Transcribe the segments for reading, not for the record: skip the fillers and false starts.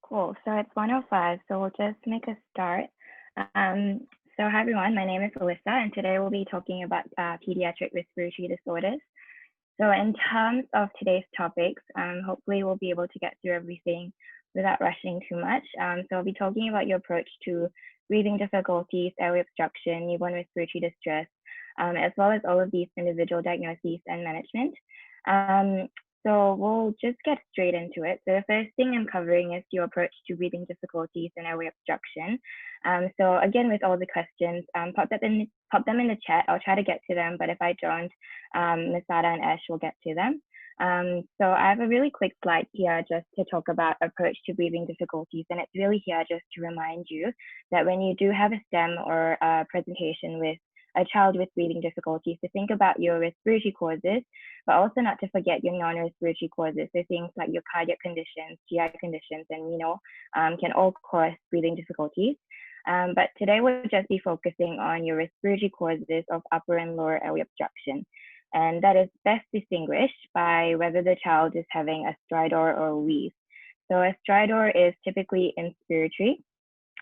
Cool. So it's 1:05, so we'll just make a start. Um, hi everyone, my name is Alissa, and today we'll be talking about pediatric respiratory disorders. So in terms of today's topics, hopefully we'll be able to get through everything without rushing too much. So I'll be talking about your approach to breathing difficulties, airway obstruction, newborn respiratory distress, as well as all of these individual diagnoses and management. So we'll just get straight into it. So the first thing I'm covering is your approach to breathing difficulties and airway obstruction. So again, with all the questions, pop them in the chat. I'll try to get to them, but if I don't, Ms. Sada and Ash will get to them. So I have a really quick slide here just to talk about approach to breathing difficulties, and it's really here just to remind you that when you do have a STEM or a presentation with a child with breathing difficulties, to think about your respiratory causes, but also not to forget your non-respiratory causes. So things like your cardiac conditions, GI conditions, and can all cause breathing difficulties. But today we'll just be focusing on your respiratory causes of upper and lower airway obstruction. And that is best distinguished by whether the child is having a stridor or a wheeze. So a stridor is typically inspiratory.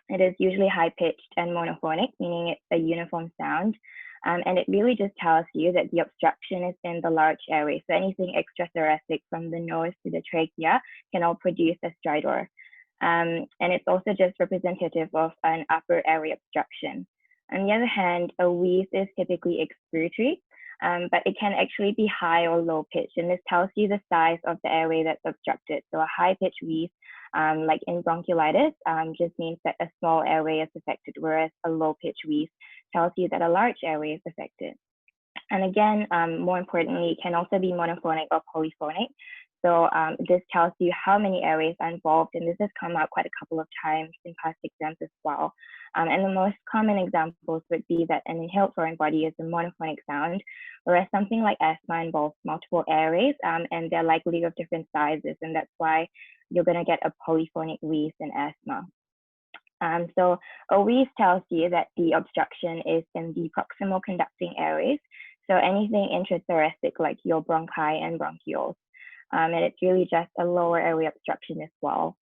It is usually high-pitched and monophonic, meaning it's a uniform sound. And it really just tells you that the obstruction is in the large airway. So anything extrathoracic from the nose to the trachea can all produce a stridor. And it's also just representative of an upper airway obstruction. On the other hand, a wheeze is typically expiratory, but it can actually be high or low pitched. And this tells you the size of the airway that's obstructed. So a high pitched wheeze, like in bronchiolitis, just means that a small airway is affected, whereas a low pitched wheeze tells you that a large airway is affected. And again, more importantly, it can also be monophonic or polyphonic. So this tells you how many airways are involved, and this has come out quite a couple of times in past exams as well. And the most common examples would be that an inhaled foreign body is a monophonic sound, whereas something like asthma involves multiple airways, and they're likely of different sizes, and that's why you're going to get a polyphonic wheeze in asthma. So a wheeze tells you that the obstruction is in the proximal conducting airways, so anything intrathoracic like your bronchi and bronchioles. And it's really just a lower airway obstruction as well.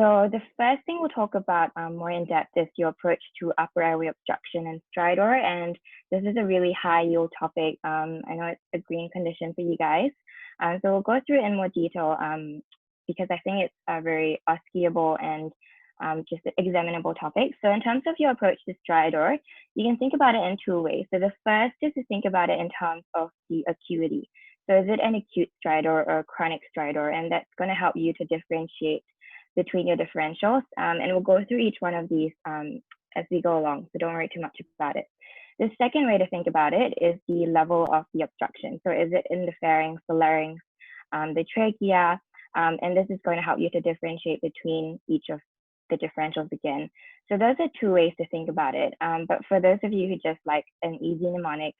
So the first thing we'll talk about more in depth is your approach to upper airway obstruction and stridor. And this is a really high yield topic. I know it's a green condition for you guys. So we'll go through it in more detail because I think it's a very skiable and just an examinable topic. So in terms of your approach to stridor, you can think about it in two ways. So the first is to think about it in terms of the acuity. So is it an acute stridor or a chronic stridor? And that's going to help you to differentiate between your differentials. And we'll go through each one of these as we go along, so don't worry too much about it. The second way to think about it is the level of the obstruction. So is it in the pharynx, the larynx, the trachea? And this is going to help you to differentiate between each of the differentials again. So those are two ways to think about it. But for those of you who just like an easy mnemonic,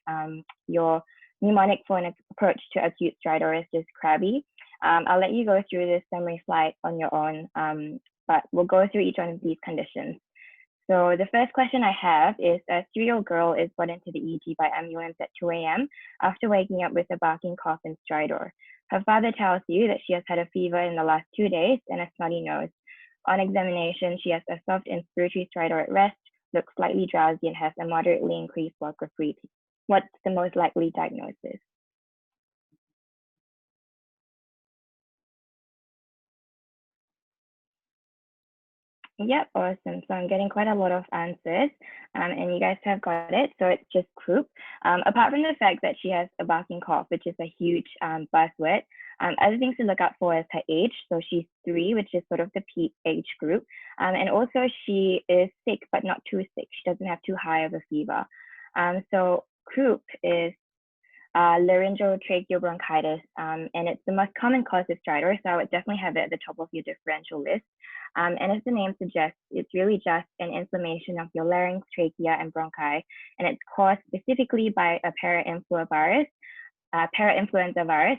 your mnemonic for an approach to acute stridor is just crabby. I'll let you go through this summary slide on your own, but we'll go through each one of these conditions. So the first question I have is a 3-year-old girl is brought into the ED by ambulance at 2 a.m. after waking up with a barking cough and stridor. Her father tells you that she has had a fever in the last 2 days and a snotty nose. On examination, she has a soft inspiratory stridor at rest, looks slightly drowsy, and has a moderately increased walk of breathing. What's the most likely diagnosis? Yep, awesome. So I'm getting quite a lot of answers, and you guys have got it. So it's just Croup. Apart from the fact that she has a barking cough, which is a huge buzzword, other things to look out for is her age. So she's 3, which is sort of the peak age group. And also she is sick, but not too sick. She doesn't have too high of a fever. So Croup is Laryngotracheobronchitis, and it's the most common cause of stridor, so I would definitely have it at the top of your differential list. And as the name suggests, it's really just an inflammation of your larynx, trachea, and bronchi, and it's caused specifically by a parainfluenza virus,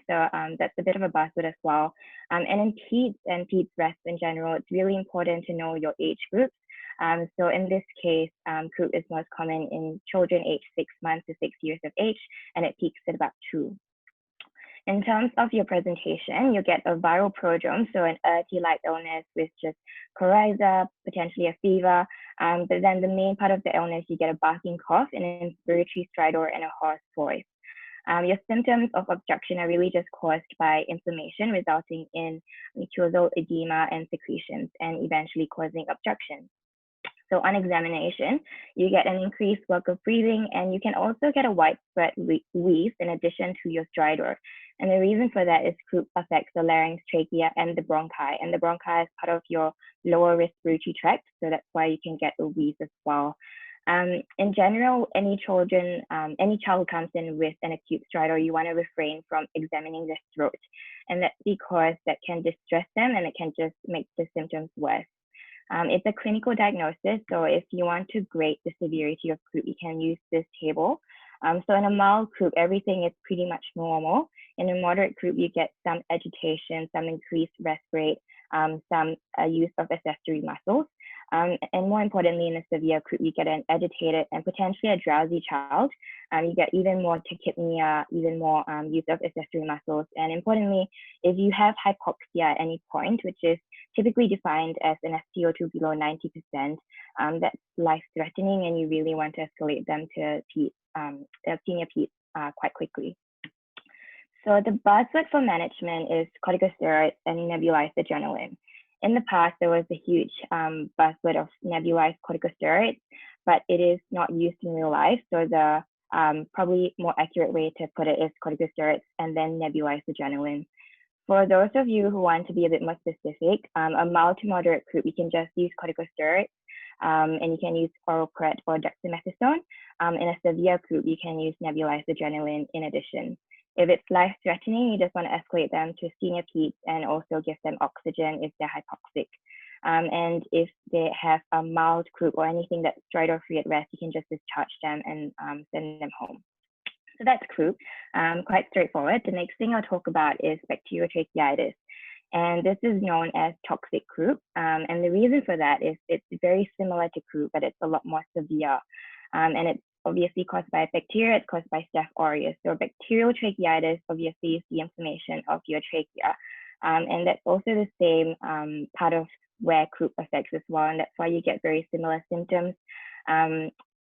so that's a bit of a buzzword as well. And in Paeds and Paeds rest in general, it's really important to know your age groups. So in this case, Croup is most common in children aged 6 months to 6 years of age, and it peaks at about 2. In terms of your presentation, you get a viral prodrome, so an ERT-like illness with just coryza, potentially a fever, but then the main part of the illness, you get a barking cough, an inspiratory stridor, and a hoarse voice. Your symptoms of obstruction are really just caused by inflammation, resulting in mucosal edema and secretions, and eventually causing obstruction. So on examination, you get an increased work of breathing, and you can also get a widespread wheeze in addition to your stridor. And the reason for that is Croup affects the larynx, trachea, and the bronchi. And the bronchi is part of your lower respiratory tract, so that's why you can get a wheeze as well. In general, any child who comes in with an acute stridor, you want to refrain from examining their throat. And that's because that can distress them and it can just make the symptoms worse. It's a clinical diagnosis, so if you want to grade the severity of Croup, you can use this table. So in a mild Croup, everything is pretty much normal. In a moderate Croup, you get some agitation, some increased respirate, some use of accessory muscles. And more importantly, in a severe Croup, you get an agitated and potentially a drowsy child. You get even more tachypnea, even more use of accessory muscles. And importantly, if you have hypoxia at any point, which is typically defined as an SpO2 below 90%, that's life-threatening, and you really want to escalate them to senior Peds quite quickly. So the buzzword for management is corticosteroids and nebulized adrenaline. In the past, there was a huge buzzword of nebulized corticosteroids, but it is not used in real life. So the probably more accurate way to put it is corticosteroids and then nebulized adrenaline. For those of you who want to be a bit more specific, a mild to moderate Croup, you can just use corticosteroids, and you can use oral pred or dexamethasone. In a severe Croup, you can use nebulized adrenaline in addition. If it's life-threatening, you just want to escalate them to senior Peds and also give them oxygen if they're hypoxic. And if they have a mild Croup or anything that's stridor-free at rest, you can just discharge them and send them home. So that's Croup, quite straightforward. The next thing I'll talk about is bacterial tracheitis. And this is known as toxic Croup. And the reason for that is it's very similar to Croup, but it's a lot more severe. And it's obviously caused by bacteria, it's caused by Staph aureus. So bacterial tracheitis obviously is the inflammation of your trachea. And that's also the same part of where Croup affects as well. And that's why you get very similar symptoms.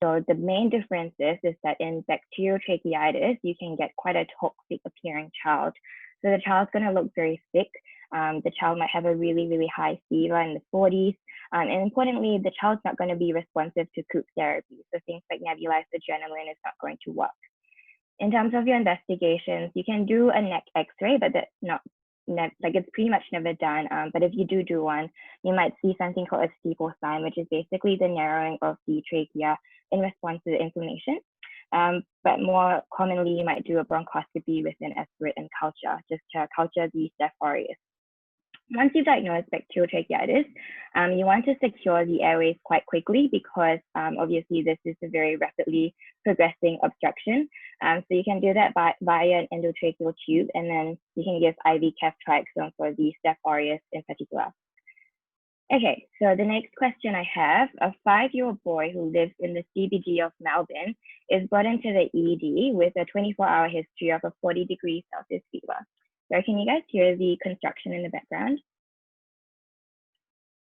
So the main difference is that in bacterial tracheitis, you can get quite a toxic appearing child. So the child's going to look very sick. The child might have a really, really high fever in the 40s. And importantly, the child's not going to be responsive to Croup therapy. So things like nebulized adrenaline is not going to work. In terms of your investigations, you can do a neck x-ray, but that's not, like it's pretty much never done. But if you do one, you might see something called a steeple sign, which is basically the narrowing of the trachea in response to the inflammation. But more commonly, you might do a bronchoscopy with an aspirate and culture, just to culture the Staph aureus. Once you've diagnosed bacterial tracheitis, you want to secure the airways quite quickly because obviously this is a very rapidly progressing obstruction. So you can do that via an endotracheal tube, and then you can give IV ceftriaxone for the Staph aureus in particular. Okay, so the next question I have, a 5-year-old boy who lives in the CBD of Melbourne is brought into the ED with a 24-hour history of a 40 degrees Celsius fever. So can you guys hear the construction in the background?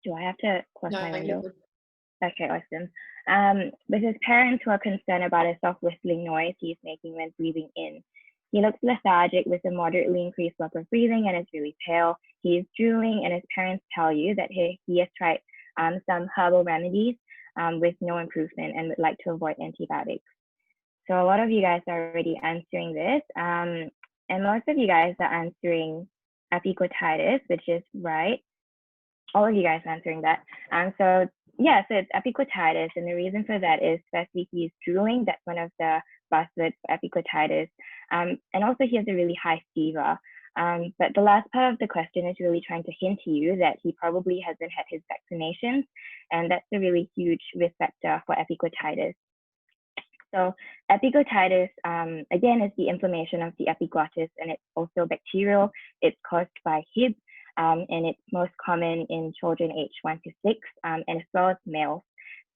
Do I have to close my window? Okay, awesome. With his parents who are concerned about a soft whistling noise he's making when breathing in. He looks lethargic with a moderately increased work of breathing and is really pale. He is drooling, and his parents tell you that he has tried some herbal remedies with no improvement and would like to avoid antibiotics. So a lot of you guys are already answering this. And most of you guys are answering epiglottitis, which is right. All of you guys are answering that. So it's epiglottitis. And the reason for that is firstly, he's drooling. That's one of the buzzwords for epiglottitis. And also he has a really high fever. But the last part of the question is really trying to hint to you that he probably hasn't had his vaccinations. And that's a really huge risk factor for epiglottitis. So epiglottitis, again, is the inflammation of the epiglottis, and it's also bacterial. It's caused by Hib, and it's most common in children aged 1 to 6, and as well as males.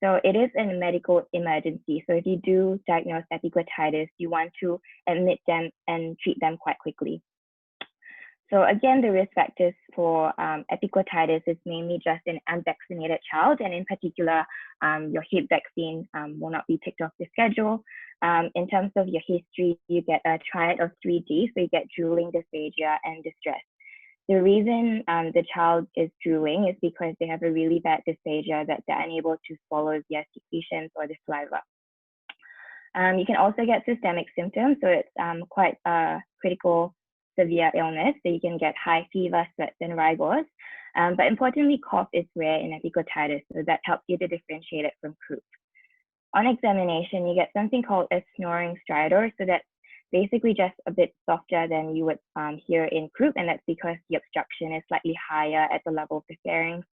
So it is a medical emergency. So if you do diagnose epiglottitis, you want to admit them and treat them quite quickly. So again, the risk factors for epiglottitis is mainly just an unvaccinated child, and in particular, your hip vaccine will not be ticked off the schedule. In terms of your history, you get a triad of 3D, so you get drooling, dysphagia, and distress. The reason the child is drooling is because they have a really bad dysphagia that they're unable to swallow their secretions or the saliva. You can also get systemic symptoms, so it's quite a critical, severe illness. So you can get high fever, sweats, and rigors. But importantly, cough is rare in epiglottitis, so that helps you to differentiate it from croup. On examination, you get something called a snoring stridor, so that's basically just a bit softer than you would hear in croup, and that's because the obstruction is slightly higher at the level of the pharynx.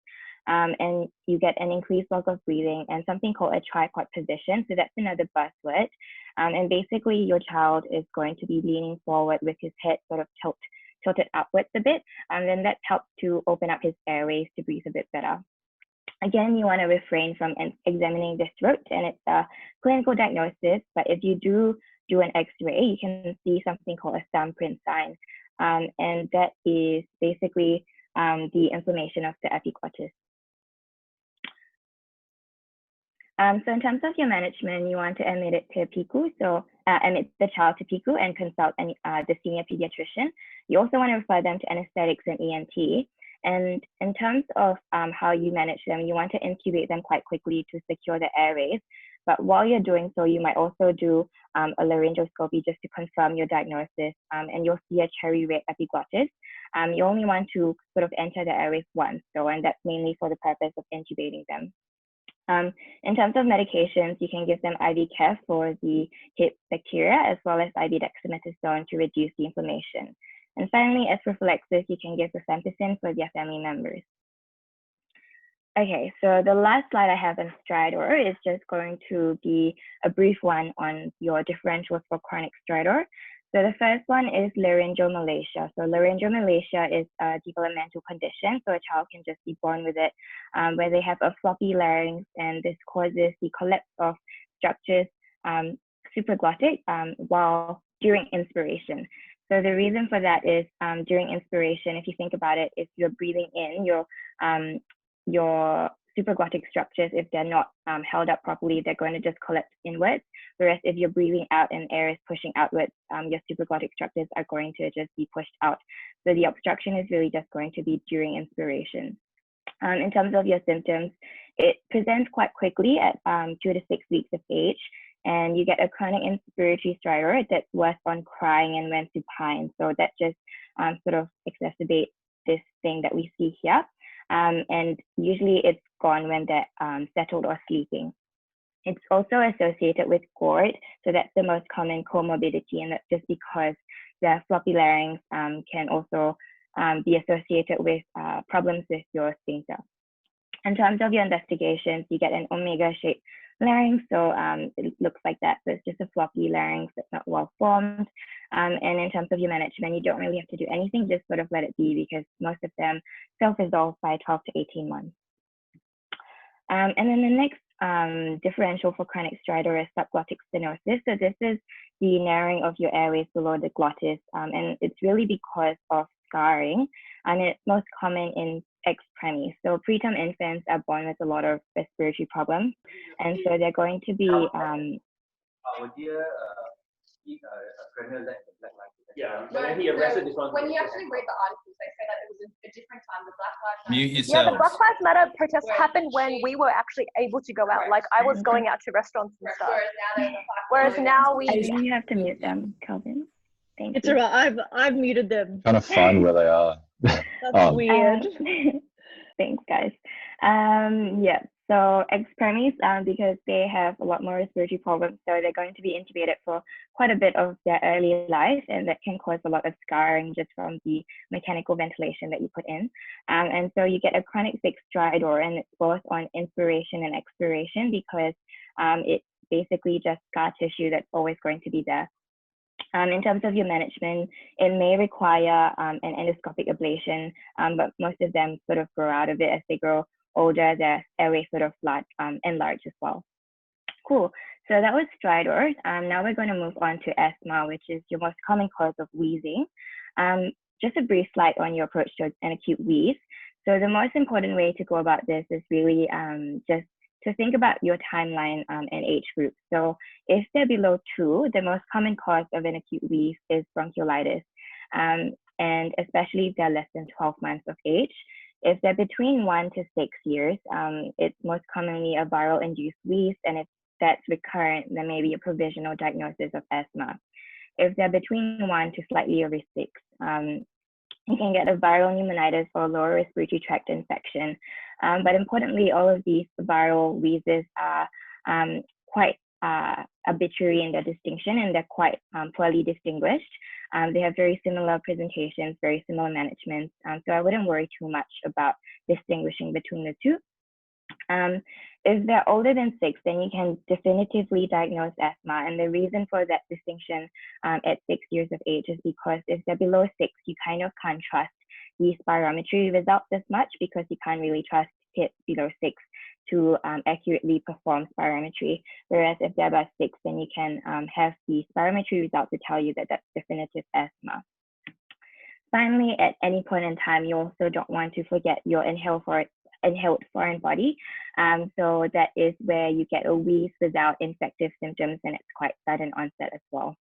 And you get an increased bulk of breathing and something called a tripod position. So that's another buzzword. And basically your child is going to be leaning forward with his head sort of tilted upwards a bit. And then that helps to open up his airways to breathe a bit better. Again, you want to refrain from examining the throat, and it's a clinical diagnosis. But if you do an X-ray, you can see something called a thumbprint sign. And that is basically the inflammation of the epiglottis. So in terms of your management, you want to admit it to PICU, so admit the child to PICU and consult the senior pediatrician. You also want to refer them to anesthetics and ENT. And in terms of how you manage them, you want to intubate them quite quickly to secure the airways. But while you're doing so, you might also do a laryngoscopy just to confirm your diagnosis, and you'll see a cherry red epiglottis. You only want to sort of enter the airways once, and that's mainly for the purpose of intubating them. In terms of medications, you can give them IV Kef for the hip bacteria, as well as IV dexamethasone to reduce the inflammation. And finally, as prophylaxis, you can give rifampicin for their family members. Okay, so the last slide I have on Stridor is just going to be a brief one on your differentials for chronic Stridor. So the first one is laryngomalacia. So laryngomalacia is a developmental condition, so a child can just be born with it, where they have a floppy larynx, and this causes the collapse of structures supraglottic while during inspiration. So the reason for that is during inspiration, if you think about it, if you're breathing in, your supraglottic structures, if they're not held up properly, they're going to just collapse inwards. Whereas if you're breathing out and air is pushing outwards, your supraglottic structures are going to just be pushed out. So the obstruction is really just going to be during inspiration. In terms of your symptoms, it presents quite quickly at 2 to 6 weeks of age. And you get a chronic inspiratory stridor that's worse on crying and when supine. So that just sort of exacerbates this thing that we see here. And usually it's gone when they're settled or sleeping. It's also associated with GORD, so that's the most common comorbidity, and that's just because the floppy larynx can also be associated with problems with your sphincter. In terms of your investigations, you get an omega-shaped larynx, so it looks like that. So it's just a floppy larynx that's not well formed. And in terms of your management, you don't really have to do anything, just sort of let it be, because most of them self-resolve by 12 to 18 months. And then the next differential for chronic stridor is subglottic stenosis. So this is the narrowing of your airways below the glottis, and it's really because of scarring, and it's most common in ex-preemies. So preterm infants are born with a lot of respiratory problems, and so they're going to be yeah, but then he arrested this one. When you actually read the articles, they say that it was a different time. The Black Lives Matter. Mute yourself. Yeah, the Black Lives Matter protests happened when we were actually able to go out. Like I was going out to restaurants and stuff. Whereas now we. You have to mute them, Calvin. Thank you. It's alright. I've muted them. Kind of find where they are. That's weird. Thanks, guys. Yeah. So ex-preemies, because they have a lot more respiratory problems, so they're going to be intubated for quite a bit of their early life, and that can cause a lot of scarring just from the mechanical ventilation that you put in. And so you get a chronic fixed stridor, and it's both on inspiration and expiration, because it's basically just scar tissue that's always going to be there. In terms of your management, it may require an endoscopic ablation, but most of them sort of grow out of it as they grow older. Their airway sort of enlarge as well. Cool. So that was stridor. Now we're going to move on to asthma, which is your most common cause of wheezing. just a brief slide on your approach to an acute wheeze. So the most important way to go about this is really just to think about your timeline and age group. So if they're below 2, the most common cause of an acute wheeze is bronchiolitis, and especially if they're less than 12 months of age. If they're between 1 to 6 years, it's most commonly a viral-induced wheeze, and if that's recurrent, then maybe a provisional diagnosis of asthma. If they're between 1 to slightly over 6, you can get a viral pneumonitis or lower respiratory tract infection. But importantly, all of these viral wheezes are quite arbitrary in their distinction, and they're quite poorly distinguished. They have very similar presentations, very similar management. So I wouldn't worry too much about distinguishing between the two. If they're older than 6, then you can definitively diagnose asthma. And the reason for that distinction at 6 years of age is because if they're below 6, you kind of can't trust the spirometry results as much, because you can't really trust kids below 6 to accurately perform spirometry. Whereas if they're above 6, then you can have the spirometry result to tell you that that's definitive asthma. Finally, at any point in time, you also don't want to forget your inhaled foreign body. So that is where you get a wheeze without infective symptoms, and it's quite sudden onset as well.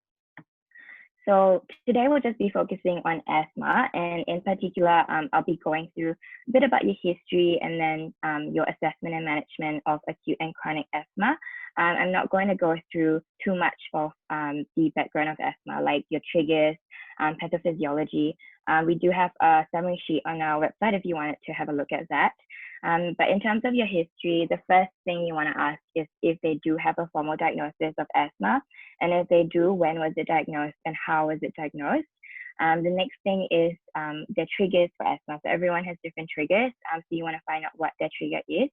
So today we'll just be focusing on asthma, and in particular, I'll be going through a bit about your history and then your assessment and management of acute and chronic asthma. I'm not going to go through too much of the background of asthma, like your triggers, pathophysiology. We do have a summary sheet on our website if you wanted to have a look at that. But in terms of your history, the first thing you want to ask is if they do have a formal diagnosis of asthma, and if they do, when was it diagnosed and how was it diagnosed? The next thing is the triggers for asthma. So everyone has different triggers, so you want to find out what their trigger is.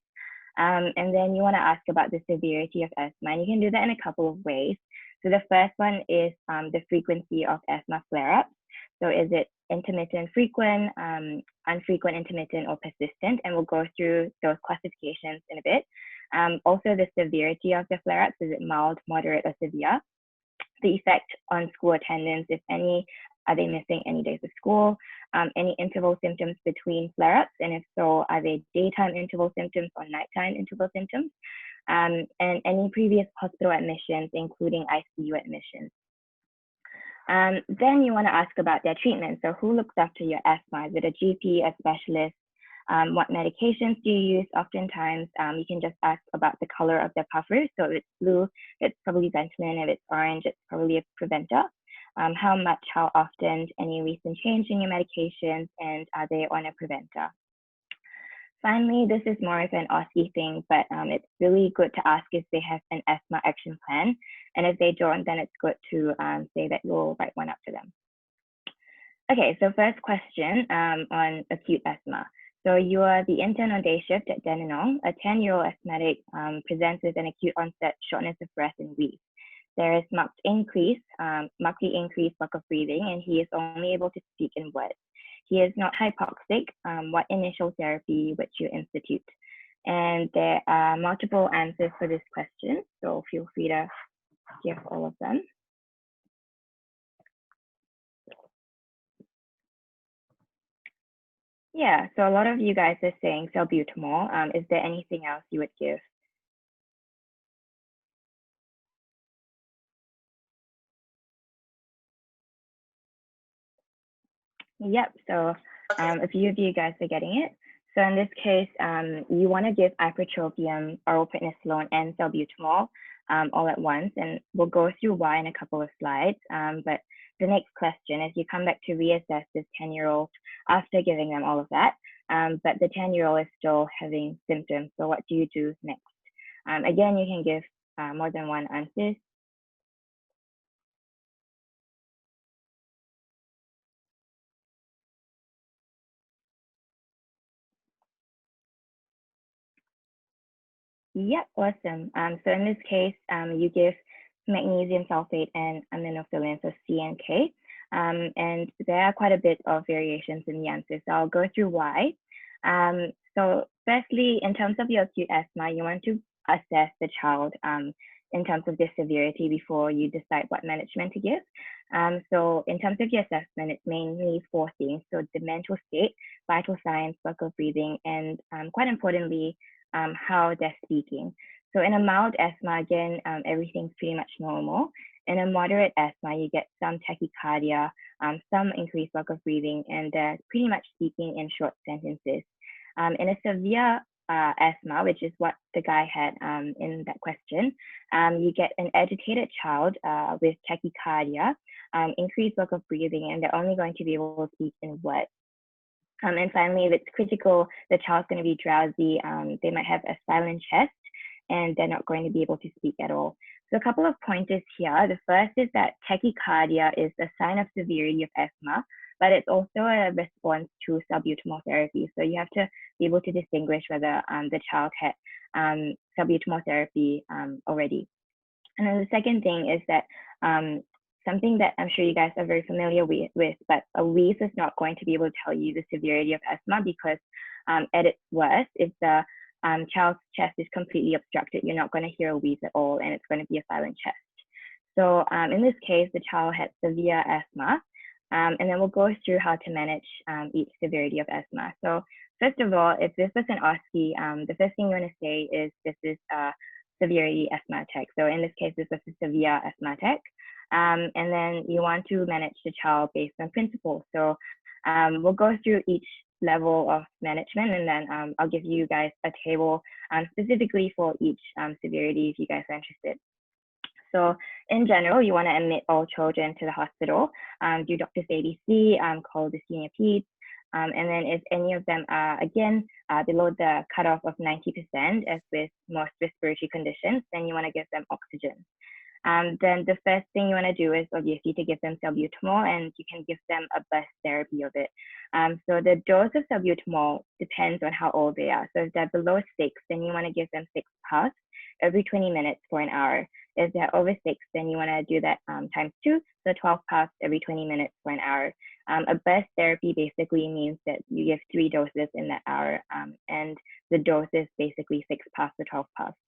And then you want to ask about the severity of asthma, and you can do that in a couple of ways. So the first one is the frequency of asthma flare-ups. So is it intermittent, frequent, unfrequent, intermittent, or persistent? And we'll go through those classifications in a bit. Also the severity of the flare-ups, is it mild, moderate, or severe? The effect on school attendance, if any, are they missing any days of school? Any interval symptoms between flare-ups, and if so, are they daytime interval symptoms or nighttime interval symptoms? And any previous hospital admissions, including ICU admissions. Then you want to ask about their treatment. So who looks after your asthma? Is it a GP, a specialist? What medications do you use? Oftentimes, you can just ask about the color of their puffer. So if it's blue, it's probably Ventolin. If it's orange, it's probably a preventer. How much, how often, any recent change in your medications, and are they on a preventer? Finally, this is more of an OSCE thing, but it's really good to ask if they have an asthma action plan. And if they don't, then it's good to say that you'll write one up for them. Okay, so first question on acute asthma. So you are the intern on day shift at Dandenong. A 10-year-old asthmatic presents with an acute onset shortness of breath and wheeze. There is markedly increased lack of breathing, and he is only able to speak in words. He is not hypoxic. What initial therapy would you institute? And there are multiple answers for this question, so feel free to give all of them. Yeah, so a lot of you guys are saying salbutamol. Is there anything else you would give? Yep, so a few of you guys are getting it. So in this case, you want to give ipratropium, oral prednisolone, and salbutamol all at once, and we'll go through why in a couple of slides. But the next question is you come back to reassess this 10-year-old after giving them all of that, but the 10-year-old is still having symptoms. So what do you do next? Again, you can give more than one answer. Yep, awesome. So in this case, you give magnesium sulfate and aminophylline, so C and K. And there are quite a bit of variations in the answers, so I'll go through why. So firstly, in terms of your acute asthma, you want to assess the child in terms of the severity before you decide what management to give. So in terms of the assessment, it's mainly 4 things. So the mental state, vital signs, work of breathing, and quite importantly, how they're speaking. So in a mild asthma, again, everything's pretty much normal. In a moderate asthma, you get some tachycardia, some increased work of breathing, and they're pretty much speaking in short sentences. In a severe asthma, which is what the guy had in that question, you get an agitated child with tachycardia, increased work of breathing, and they're only going to be able to speak in words. And finally, if it's critical, the child's going to be drowsy. They might have a silent chest, and they're not going to be able to speak at all. So a couple of pointers here. The first is that tachycardia is a sign of severity of asthma, but it's also a response to salbutamol therapy. So you have to be able to distinguish whether the child had salbutamol therapy already. And then the second thing is that something that I'm sure you guys are very familiar with, but a Wheeze is not going to be able to tell you the severity of asthma because at its worst, if the child's chest is completely obstructed, you're not going to hear a wheeze at all, and it's going to be a silent chest. So in this case, the child had severe asthma, and then we'll go through how to manage each severity of asthma. So first of all, if this was an OSCE, the first thing you want to say is this is a severity asthma attack. So in this case, this was a severe asthma attack. And then you want to manage the child based on principles. So we'll go through each level of management, and then I'll give you guys a table specifically for each severity if you guys are interested. So in general, you want to admit all children to the hospital, do doctor's ABC, call the senior Paeds, and then if any of them are, again, below the cutoff of 90%, as with most respiratory conditions, then you want to give them oxygen. Then the first thing you want to do is obviously to give them salbutamol, and you can give them a burst therapy of it. So the dose of salbutamol depends on how old they are. So if they're below 6, then you want to give them 6 puffs every 20 minutes for an hour. If they're over 6, then you want to do that times 2, so 12 puffs every 20 minutes for an hour. A burst therapy basically means that you give 3 doses in that hour, and the dose is basically 6 puffs or 12 puffs.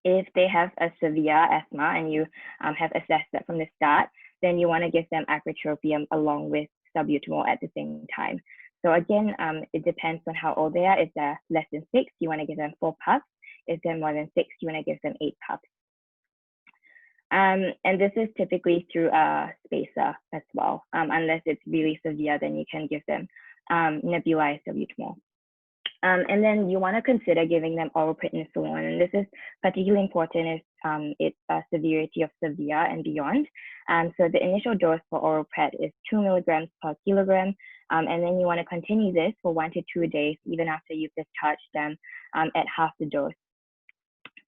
If they have a severe asthma and you have assessed that from the start, then you want to give them apratropium along with salbutamol at the same time. So again, it depends on how old they are. If they're less than 6, you want to give them 4 puffs. If they're more than 6, you want to give them 8 puffs. And this is typically through a spacer as well. Unless it's really severe, then you can give them nebulized salbutamol. And then you want to consider giving them oral prednisolone, and this is particularly important if it's a severity of severe and beyond. So the initial dose for oral pred is 2 milligrams per kilogram, and then you want to continue this for 1 to 2 days, even after you've discharged them at half the dose.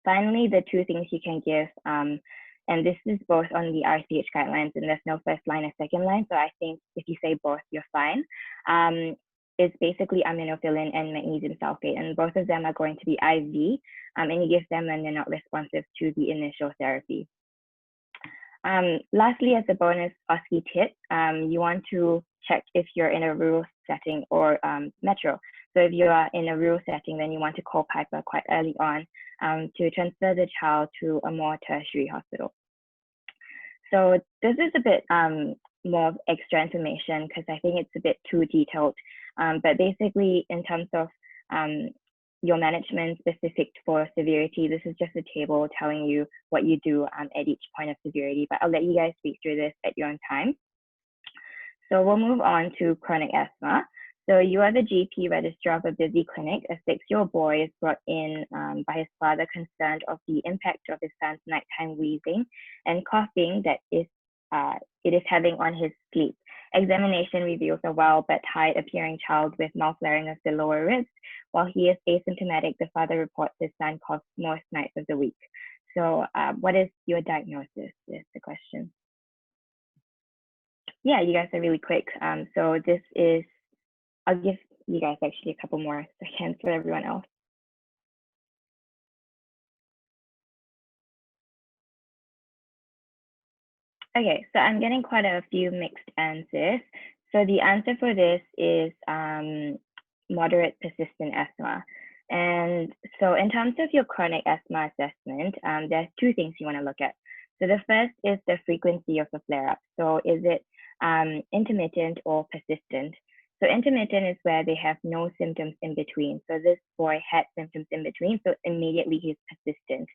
Finally, the 2 things you can give, and this is both on the RCH guidelines, and there's no first line or second line, so I think if you say both, you're fine. It's basically aminophylline and magnesium sulfate, and both of them are going to be IV, and you give them when they're not responsive to the initial therapy. Lastly, as a bonus OSCE tip, you want to check if you're in a rural setting or metro. So if you are in a rural setting, then you want to call Piper quite early on to transfer the child to a more tertiary hospital. So this is a bit more extra information because I think it's a bit too detailed. But basically, in terms of your management specific for severity, this is just a table telling you what you do at each point of severity. But I'll let you guys speak through this at your own time. So we'll move on to chronic asthma. So you are the GP registrar of a busy clinic. A 6-year-old boy is brought in by his father concerned of the impact of his son's nighttime wheezing and coughing that it is having on his sleep. Examination reveals a well but tired appearing child with mouth flaring of the lower ribs. While he is asymptomatic, the father reports his son coughs most nights of the week. So what is your diagnosis is the question. Yeah, you guys are really quick. So this is, I'll give you guys actually a couple more seconds for everyone else. Okay, so I'm getting quite a few mixed answers. So the answer for this is moderate persistent asthma. And so in terms of your chronic asthma assessment, there's two things you want to look at. So the first is the frequency of the flare-up. So is it intermittent or persistent? So intermittent is where they have no symptoms in between. So this boy had symptoms in between, so immediately he's persistent.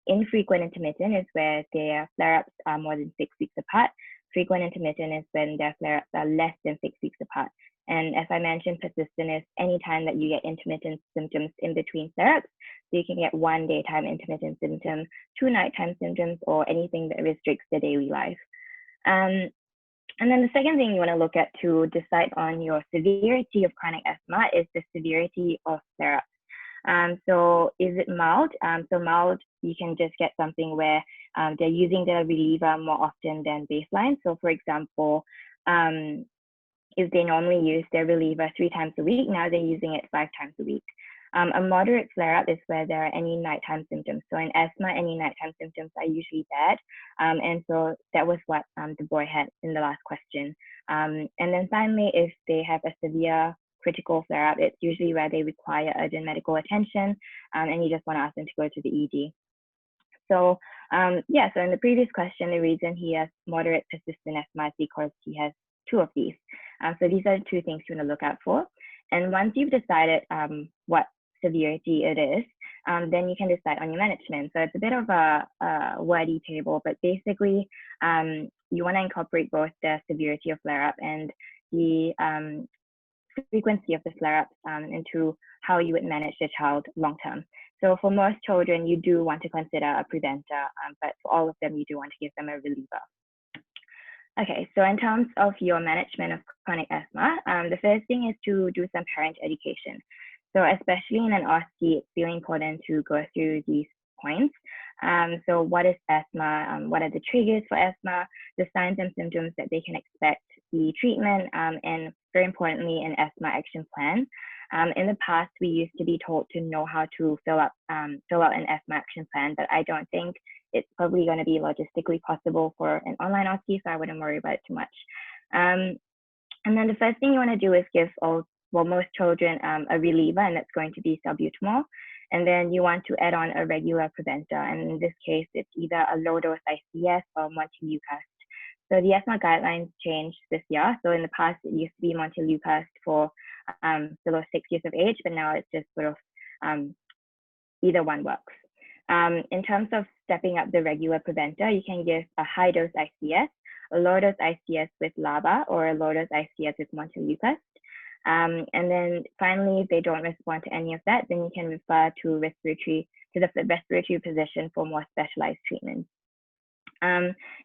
Infrequent intermittent is where their flare-ups are more than 6 weeks apart. Frequent intermittent is when their flare-ups are less than 6 weeks apart. And as I mentioned, persistent is any time that you get intermittent symptoms in between flare-ups. So you can get 1 daytime intermittent symptom, 2 nighttime symptoms, or anything that restricts their daily life. And then the second thing you want to look at to decide on your severity of chronic asthma is the severity of flare-ups. So is it mild? So mild, you can just get something where they're using the reliever more often than baseline. So for example, if they normally use their reliever 3 times a week, now they're using it 5 times a week. A moderate flare-up is where there are any nighttime symptoms. So in asthma, any nighttime symptoms are usually bad. And so that was what the boy had in the last question. And then finally, if they have a severe critical flare-up, it's usually where they require urgent medical attention, and you just want to ask them to go to the ED. So yeah, so in the previous question, the reason he has moderate persistent asthma is because he has 2 of these. So these are the 2 things you want to look out for. And once you've decided what severity it is, then you can decide on your management. So it's a bit of a wordy table, but basically you want to incorporate both the severity of flare-up and the frequency of the flare-ups into how you would manage the child long-term. So for most children, you do want to consider a preventer, but for all of them, you do want to give them a reliever. Okay, so in terms of your management of chronic asthma, the first thing is to do some parent education. So especially in an OSCE, it's really important to go through these points. So what is asthma? What are the triggers for asthma? The signs and symptoms that they can expect, the treatment, and very importantly, an asthma action plan. In the past, we used to be told to know how to fill out an asthma action plan, but I don't think it's probably going to be logistically possible for an online OSCE, so I wouldn't worry about it too much. And then the first thing you want to do is give most children a reliever, and that's going to be salbutamol. And then you want to add on a regular preventer. And in this case, it's either a low-dose ICS or Montelukast. So the asthma guidelines changed this year. So in the past, it used to be Montelukast for below 6 years of age, but now it's just sort of either one works. In terms of stepping up the regular preventer, you can give a high-dose ICS, a low-dose ICS with LABA, or a low-dose ICS with Montelukast. And then finally, if they don't respond to any of that, then you can refer to the respiratory physician for more specialized treatment.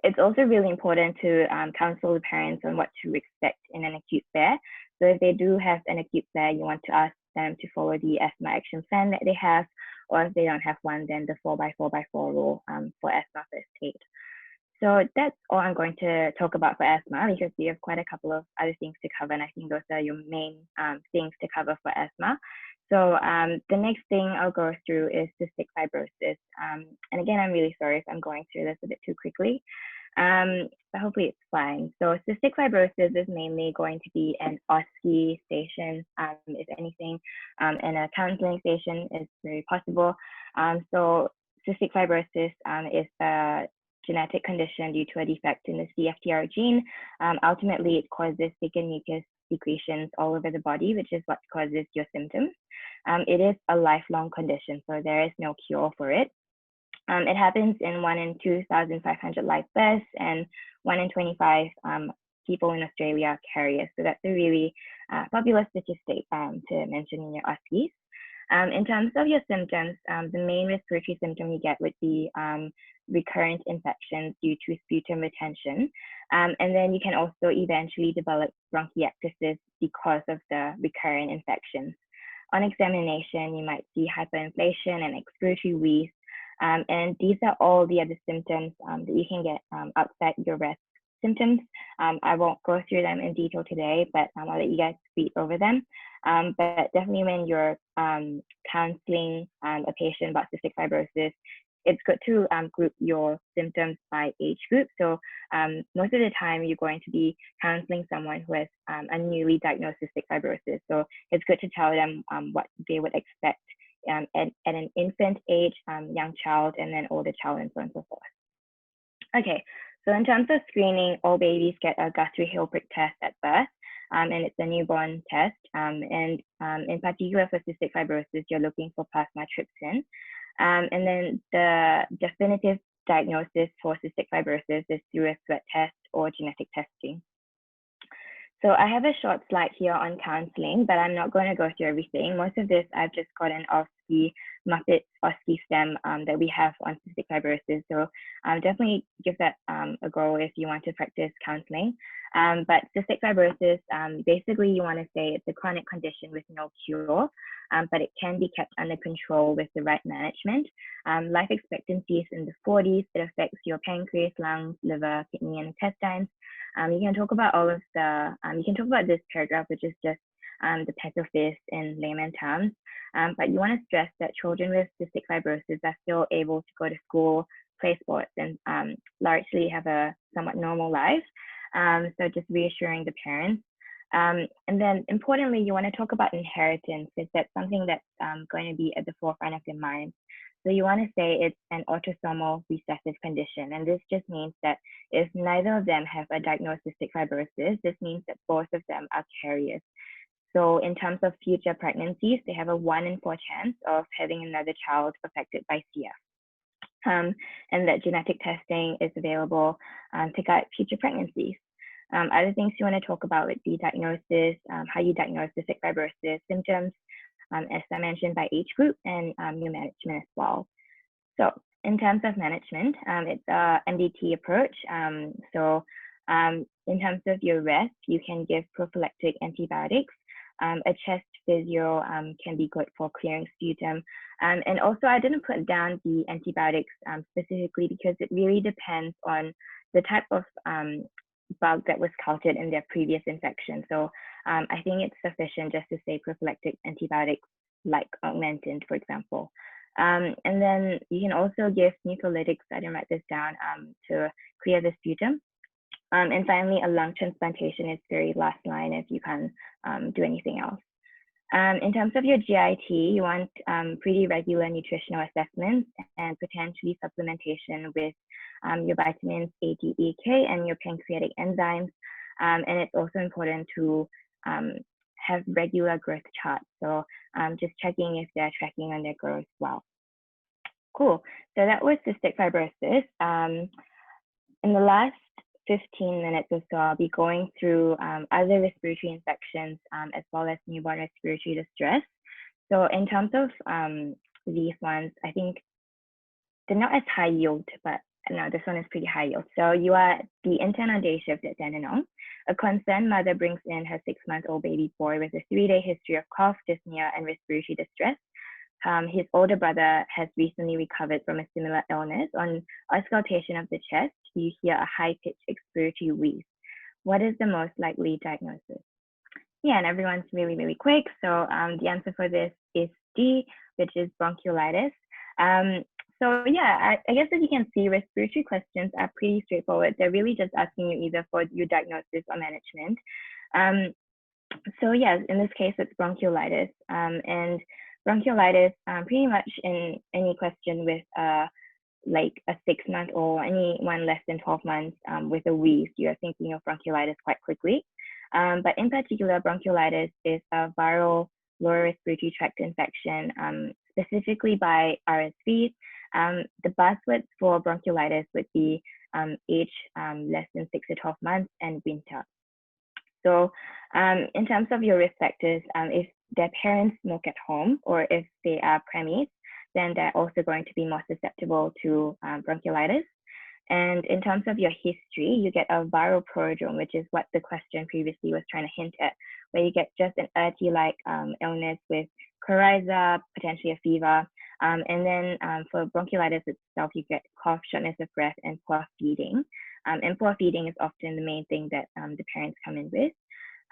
It's also really important to counsel the parents on what to expect in an acute flare. So if they do have an acute flare, you want to ask them to follow the asthma action plan that they have, or if they don't have one, then the 4x4x4 rule for asthma first aid. So that's all I'm going to talk about for asthma, because we have quite a couple of other things to cover, and I think those are your main things to cover for asthma. So the next thing I'll go through is cystic fibrosis. And again, I'm really sorry if I'm going through this a bit too quickly, but hopefully it's fine. So cystic fibrosis is mainly going to be an OSCE station, if anything, and a counseling station is very possible. So cystic fibrosis is a genetic condition due to a defect in the CFTR gene. Ultimately, it causes thickened mucus secretions all over the body, which is what causes your symptoms. It is a lifelong condition, so there is no cure for it. It happens in 1 in 2,500 live births, and 1 in 25 people in Australia are carriers. So that's a really popular statistic to mention in your OSCEs. In terms of your symptoms, the main respiratory symptom you get would be recurrent infections due to sputum retention. And then you can also eventually develop bronchiectasis because of the recurrent infections. On examination, you might see hyperinflation and expiratory wheeze. And these are all the other symptoms that you can get outside your rest symptoms. I won't go through them in detail today, but I'll let you guys read over them. But definitely when you're counseling a patient about cystic fibrosis, it's good to group your symptoms by age group. So most of the time you're going to be counseling someone who has a newly diagnosed cystic fibrosis. So it's good to tell them what they would expect at an infant age, young child, and then older child, and so on and so forth. Okay, so in terms of screening, all babies get a Guthrie Hill prick test at birth, and it's a newborn test. And in particular for cystic fibrosis, you're looking for plasma trypsin. And then the definitive diagnosis for cystic fibrosis is through a sweat test or genetic testing. So I have a short slide here on counseling, but I'm not going to go through everything. Most of this I've just gotten off the Muppet OSCE STEM that we have on cystic fibrosis. So definitely give that a go if you want to practice counseling. But cystic fibrosis, basically you want to say it's a chronic condition with no cure, but it can be kept under control with the right management. Life expectancy is in the 40s. It affects your pancreas, lungs, liver, kidney, and intestines. You can talk about all of the, you can talk about this paragraph, which is just the pathophys in layman terms. But you want to stress that children with cystic fibrosis are still able to go to school, play sports, and largely have a somewhat normal life. So just reassuring the parents. And then importantly, you want to talk about inheritance, because that's something that's going to be at the forefront of your mind. So you want to say it's an autosomal recessive condition. And this just means that if neither of them have a diagnosed cystic fibrosis, this means that both of them are carriers. So in terms of future pregnancies, they have a 1 in 4 chance of having another child affected by CF. And that genetic testing is available to guide future pregnancies. Other things you want to talk about would be diagnosis, how you diagnose cystic fibrosis, symptoms, as I mentioned, by age group, and your management as well. So in terms of management, it's a MDT approach. So in terms of your rest, you can give prophylactic antibiotics. A chest physio can be good for clearing sputum. And also, I didn't put down the antibiotics specifically because it really depends on the type of bug that was cultured in their previous infection. So I think it's sufficient just to say prophylactic antibiotics like augmentin, for example. And then you can also give mucolytics, I didn't write this down, to clear the sputum. And finally, a lung transplantation is very last line if you can't do anything else. In terms of your GIT, you want pretty regular nutritional assessments and potentially supplementation with your vitamins A, D, E, K, and your pancreatic enzymes. And it's also important to have regular growth charts. So just checking if they're tracking on their growth well. Cool. So that was cystic fibrosis. In the last 15 minutes or so, I'll be going through other respiratory infections as well as newborn respiratory distress. So in terms of these ones, I think they're not as high yield, but no, this one is pretty high yield. So you are the internal day shift at Dandenong. A concerned mother brings in her 6-month-old baby boy with a 3-day history of cough, dyspnea, and respiratory distress. His older brother has recently recovered from a similar illness. On auscultation of the chest, you hear a high-pitched expiratory wheeze. What is the most likely diagnosis? Yeah, and everyone's really, really quick. So the answer for this is D, which is bronchiolitis. So yeah, I guess as you can see, respiratory questions are pretty straightforward. They're really just asking you either for your diagnosis or management. So yes, in this case, it's bronchiolitis. And bronchiolitis, pretty much in any question with like a 6-month-old, anyone less than 12 months with a wheeze, you're thinking of bronchiolitis quite quickly. But in particular, bronchiolitis is a viral lower respiratory tract infection, specifically by RSV. The buzzwords for bronchiolitis would be age less than 6 to 12 months and winter. So in terms of your risk factors, if their parents smoke at home or if they are preemies, then they're also going to be more susceptible to bronchiolitis. And in terms of your history, you get a viral prodrome, which is what the question previously was trying to hint at, where you get just an urti-like illness with coryza, potentially a fever. And then for bronchiolitis itself, you get cough, shortness of breath, and poor feeding. And poor feeding is often the main thing that the parents come in with.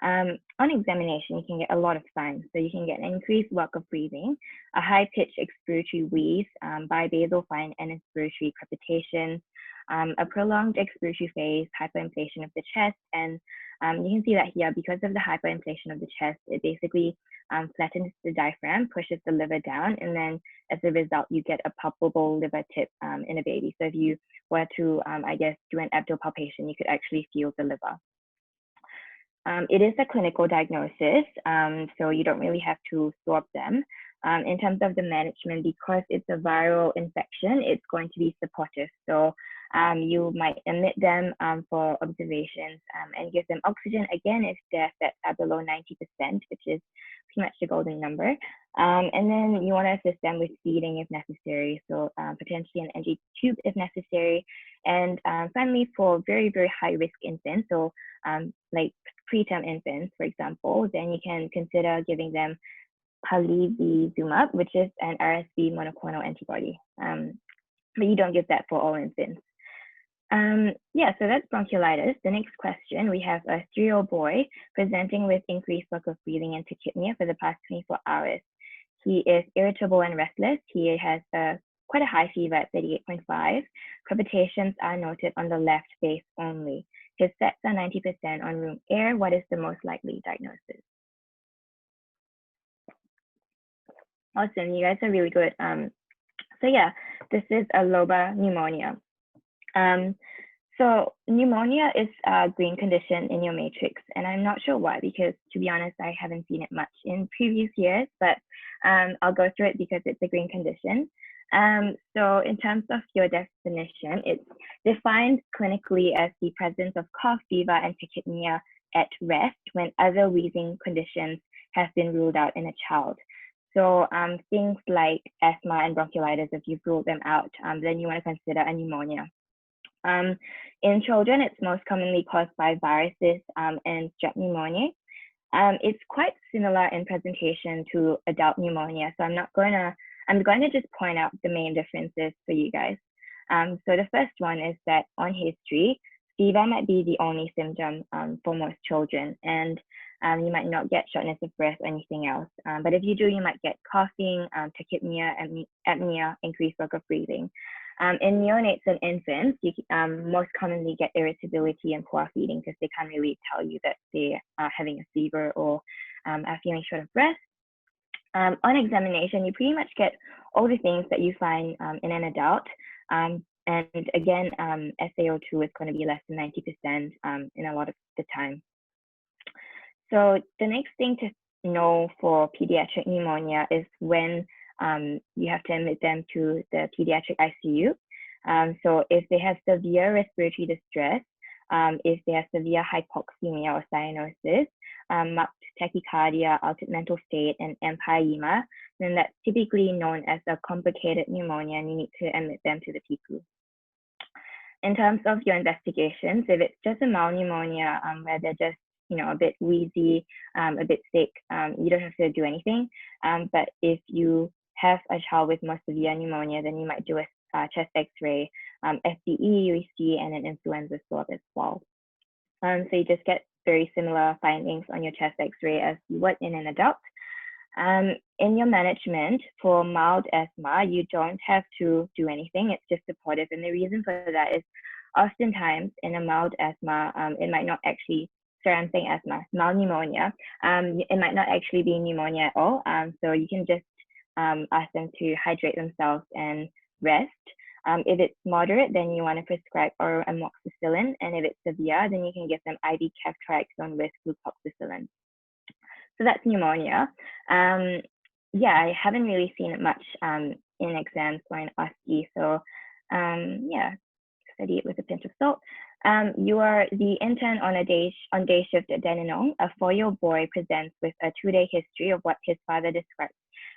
On examination, you can get a lot of signs. So you can get an increased work of breathing, a high-pitched expiratory wheeze, bibasal fine and inspiratory crepitation, a prolonged expiratory phase, hyperinflation of the chest, and you can see that here, because of the hyperinflation of the chest, it basically flattens the diaphragm, pushes the liver down, and then as a result, you get a palpable liver tip in a baby. So if you were to, I guess, do an abdominal palpation, you could actually feel the liver. It is a clinical diagnosis, so you don't really have to swab them. In terms of the management, because it's a viral infection, it's going to be supportive. So you might admit them for observations and give them oxygen, again, if their fats are below 90%, which is pretty much the golden number. And then you want to assist them with feeding if necessary, so potentially an NG tube if necessary. And finally, for very, very high risk infants, so like preterm infants, for example, then you can consider giving them palivizumab, which is an RSV monoclonal antibody. But you don't give that for all infants. Yeah, so that's bronchiolitis. The next question, we have a 3-year-old boy presenting with increased work of breathing and tachypnea for the past 24 hours. He is irritable and restless. He has quite a high fever at 38.5. Crepitations are noted on the left face only. His sets are 90% on room air. What is the most likely diagnosis? Awesome, you guys are really good. So yeah, this is a lobar pneumonia. So pneumonia is a green condition in your matrix, and I'm not sure why, because to be honest, I haven't seen it much in previous years, but I'll go through it because it's a green condition. So in terms of your definition, it's defined clinically as the presence of cough, fever, and tachypnea at rest when other wheezing conditions have been ruled out in a child. So things like asthma and bronchiolitis, if you've ruled them out, then you want to consider a pneumonia. In children, it's most commonly caused by viruses and strep pneumonia. It's quite similar in presentation to adult pneumonia, so I'm going to just point out the main differences for you guys. So the first one is that on history, fever might be the only symptom for most children, and you might not get shortness of breath or anything else. But if you do, you might get coughing, tachypnea, apnea, increased work of breathing. In neonates and infants, you most commonly get irritability and poor feeding because they can't really tell you that they are having a fever or are feeling short of breath. On examination, you pretty much get all the things that you find in an adult. And again, SaO2 is going to be less than 90% in a lot of the time. So the next thing to know for pediatric pneumonia is when you have to admit them to the pediatric ICU. So if they have severe respiratory distress, if they have severe hypoxemia or cyanosis, marked tachycardia, altered mental state, and empyema, then that's typically known as a complicated pneumonia, and you need to admit them to the PICU. In terms of your investigations, if it's just a mild pneumonia where they're just a bit wheezy, a bit sick, you don't have to do anything. But if you have a child with more severe pneumonia, then you might do a chest X-ray, FDE, UEC, and an influenza swab as well. So you just get very similar findings on your chest X-ray as you would in an adult. In your management for mild asthma, you don't have to do anything. It's just supportive, and the reason for that is oftentimes in a mild asthma, it might not actually. Sorry, I'm saying asthma, mild pneumonia. It might not actually be pneumonia at all. So you can just ask them to hydrate themselves and rest. If it's moderate, then you want to prescribe oral amoxicillin, and if it's severe, then you can give them IV ceftriaxone with flucloxacillin. So that's pneumonia. Yeah, I haven't really seen it much in exams or in OSCE, so yeah, study it with a pinch of salt. You are the intern on day shift at Dandenong. A 4-year-old boy presents with a 2-day history of what his father describes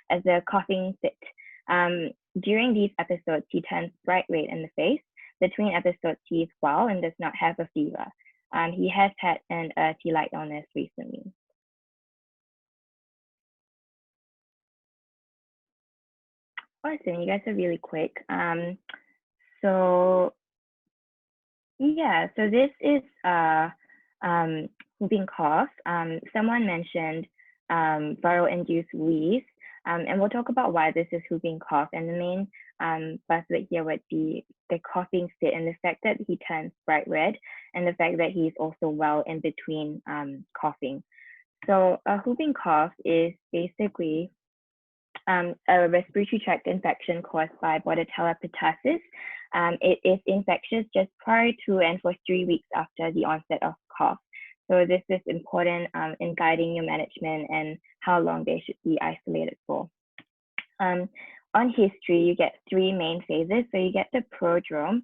as a coughing fit. During these episodes, he turns bright red in the face. Between episodes, he is well and does not have a fever. He has had an T-like illness recently. Awesome, you guys are really quick. So yeah, so this is whooping cough, someone mentioned viral-induced wheeze, and we'll talk about why this is whooping cough. And the main buzzword here would be the coughing fit and the fact that he turns bright red, and the fact that he's also well in between coughing. So a whooping cough is basically a respiratory tract infection caused by Bordetella pertussis. It is infectious just prior to and for 3 weeks after the onset of cough. So this is important in guiding your management and how long they should be isolated for. On history, you get 3 main phases. So you get the prodrome,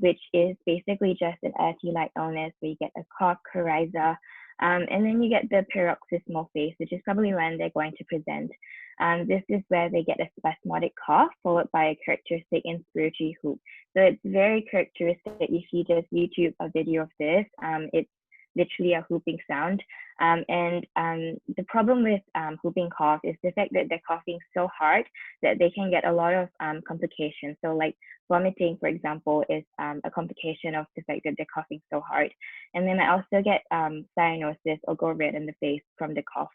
which is basically just an early-like illness where you get a cough, coryza, and then you get the paroxysmal phase, which is probably when they're going to present. This is where they get a spasmodic cough followed by a characteristic inspiratory whoop. So it's very characteristic. If you just YouTube a video of this, it's literally a whooping sound. The problem with whooping cough is the fact that they're coughing so hard that they can get a lot of complications. So like vomiting, for example, is a complication of the fact that they're coughing so hard. And then I also get cyanosis or go red in the face from the cough.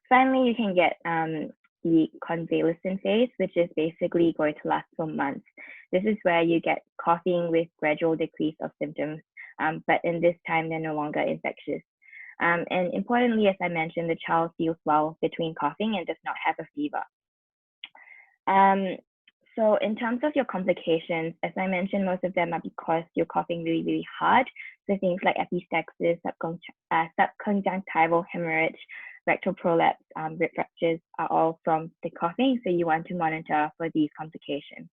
Finally, you can get the convalescent phase, which is basically going to last for months. This is where you get coughing with gradual decrease of symptoms, but in this time, they're no longer infectious. And importantly, as I mentioned, the child feels well between coughing and does not have a fever. So in terms of your complications, as I mentioned, most of them are because you're coughing really, really hard. So things like epistaxis, subconjunctival hemorrhage, rectal prolapse, rib fractures are all from the coughing. So you want to monitor for these complications.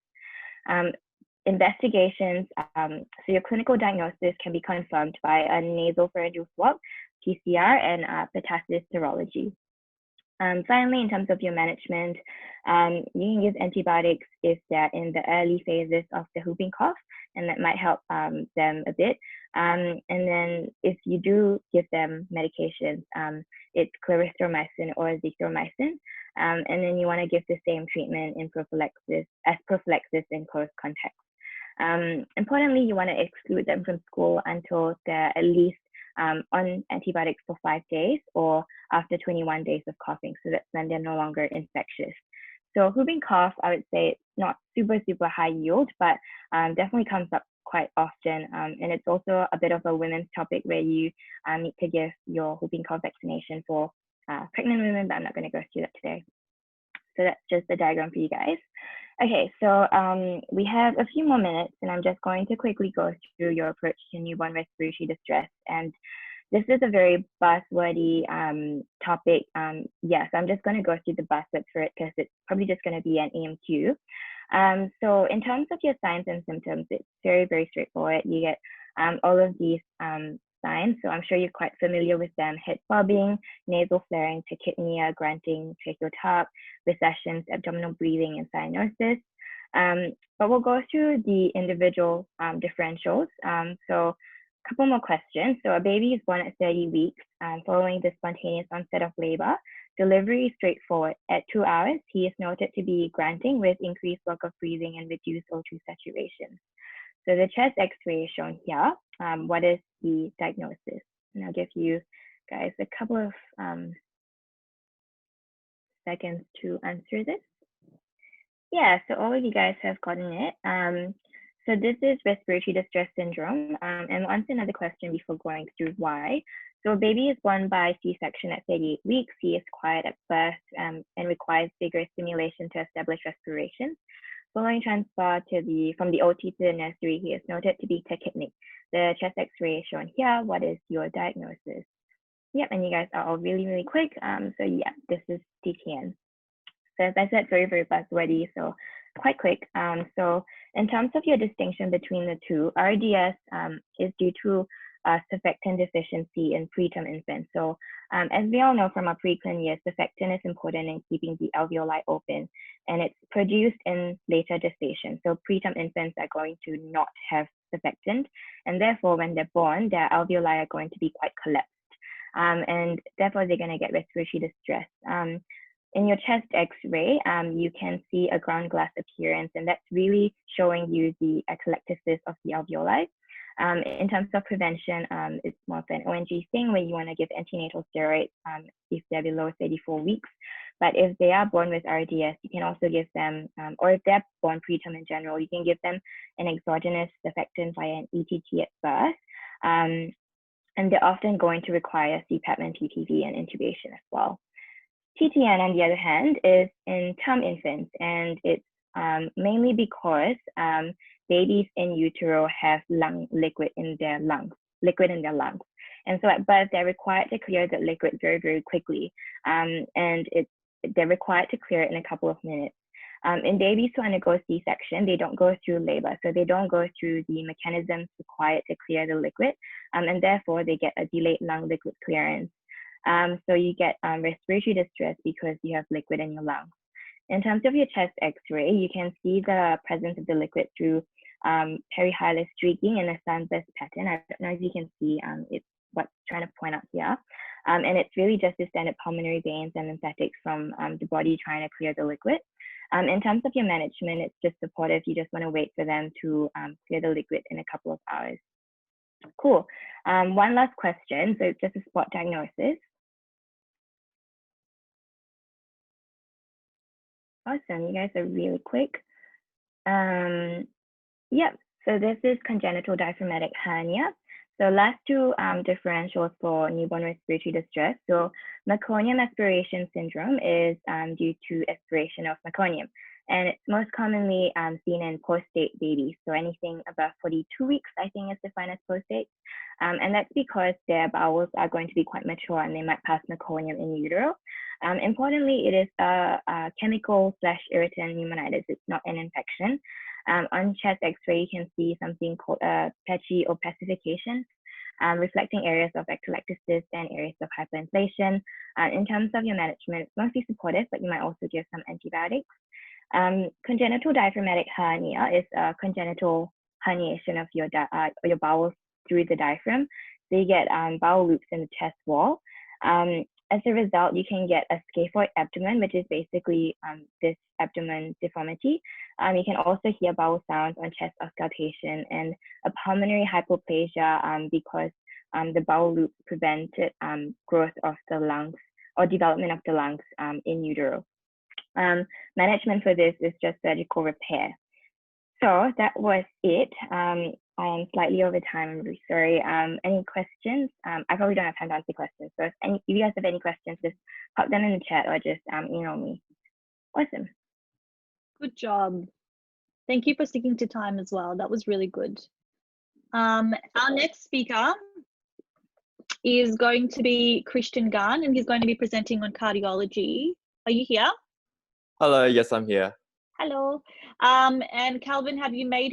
Investigations, so your clinical diagnosis can be confirmed by a nasopharyngeal swab, PCR, and pertussis serology. Finally, in terms of your management, you can use antibiotics if they're in the early phases of the whooping cough, and that might help them a bit. And then if you do give them medications, it's clarithromycin or azithromycin. And then you want to give the same treatment in prophylaxis in close contact. Importantly, you want to exclude them from school until they're at least on antibiotics for 5 days or after 21 days of coughing. So that's when they're no longer infectious. So whooping cough, I would say it's not super, super high yield, but definitely comes up quite often. And it's also a bit of a women's topic where you need to give your whooping cough vaccination for pregnant women, but I'm not going to go through that today. So that's just the diagram for you guys. Okay, so we have a few more minutes, and I'm just going to quickly go through your approach to newborn respiratory distress. And this is a very buzzwordy topic. Yes, I'm just going to go through the buzzwords for it because it's probably just going to be an EMQ. So in terms of your signs and symptoms, it's very, very straightforward. You get all of these signs. So I'm sure you're quite familiar with them: head throbbing, nasal flaring, tachypnea, grunting, tracheal tap, recessions, abdominal breathing, and cyanosis. But we'll go through the individual differentials. So a couple more questions. So a baby is born at 30 weeks following the spontaneous onset of labor. Delivery is straightforward. At 2 hours, he is noted to be grunting with increased work of breathing and reduced O2 saturation. So the chest X-ray is shown here. What is the diagnosis? And I'll give you guys a couple of seconds to answer this. Yeah, so all of you guys have gotten it. So this is respiratory distress syndrome. And I'll answer another question before going through why. So a baby is born by C-section at 38 weeks. He is quiet at birth and requires vigorous stimulation to establish respiration. Following transfer from the OT to the nursery, he is noted to be tachypnic. The chest X-ray is shown here. What is your diagnosis? Yep, and you guys are all really, really quick. So yeah, this is TTN. So as I said, very, very buzzwordy, so quite quick. So in terms of your distinction between the two, RDS is due to surfactant deficiency in preterm infants. So as we all know from our pre-clin years, surfactant is important in keeping the alveoli open, and it's produced in later gestation. So preterm infants are going to not have surfactant, and therefore when they're born, their alveoli are going to be quite collapsed, and therefore they're going to get respiratory distress. In your chest X-ray, you can see a ground glass appearance, and that's really showing you the atelectasis of the alveoli. In terms of prevention, it's more of an ONG thing where you want to give antenatal steroids if they're below 34 weeks. But if they are born with RDS, you can also give them, or if they're born preterm in general, you can give them an exogenous surfactant via an ETT at birth. And they're often going to require CPAP and PPV and intubation as well. TTN, on the other hand, is in term infants, and it's mainly because babies in utero have liquid in their lungs. And so at birth, they're required to clear that liquid very, very quickly. And they're required to clear it in a couple of minutes. In babies who undergo C-section, they don't go through labor, so they don't go through the mechanisms required to clear the liquid, and therefore they get a delayed lung liquid clearance. So you get respiratory distress because you have liquid in your lungs. In terms of your chest X-ray, you can see the presence of the liquid through perihilar streaking in a sunburst pattern. I don't know if you can see it's what's trying to point out here. And it's really just the standard pulmonary veins and lymphatics from the body trying to clear the liquid. In terms of your management, it's just supportive. You just want to wait for them to clear the liquid in a couple of hours. Cool. One last question. So it's just a spot diagnosis. Awesome. You guys are really quick. Yep. So this is congenital diaphragmatic hernia. So last two differentials for newborn respiratory distress. So meconium aspiration syndrome is due to aspiration of meconium. And it's most commonly seen in post-date babies. So anything above 42 weeks, I think, is defined as post-date. And that's because their bowels are going to be quite mature and they might pass meconium in utero. Importantly, it is a chemical/irritant pneumonitis. It's not an infection. On chest X-ray, you can see something called patchy opacification, reflecting areas of atelectasis and areas of hyperinflation. In terms of your management, it's mostly supportive, but you might also give some antibiotics. Congenital diaphragmatic hernia is a congenital herniation of your bowels through the diaphragm. So you get bowel loops in the chest wall. As a result, you can get a scaphoid abdomen, which is basically this abdomen deformity. You can also hear bowel sounds on chest auscultation, and a pulmonary hypoplasia because the bowel loops prevented growth of the lungs or development of the lungs in utero. Management for this is just surgical repair. So that was it. I am slightly over time. I'm really sorry. Any questions? I probably don't have time to answer questions. So if you guys have any questions, just pop them in the chat or just email me. Awesome. Good job. Thank you for sticking to time as well. That was really good. Our next speaker is going to be Christian Gunn, and he's going to be presenting on cardiology. Are you here? Hello, yes, I'm here. Hello. And Calvin, have you made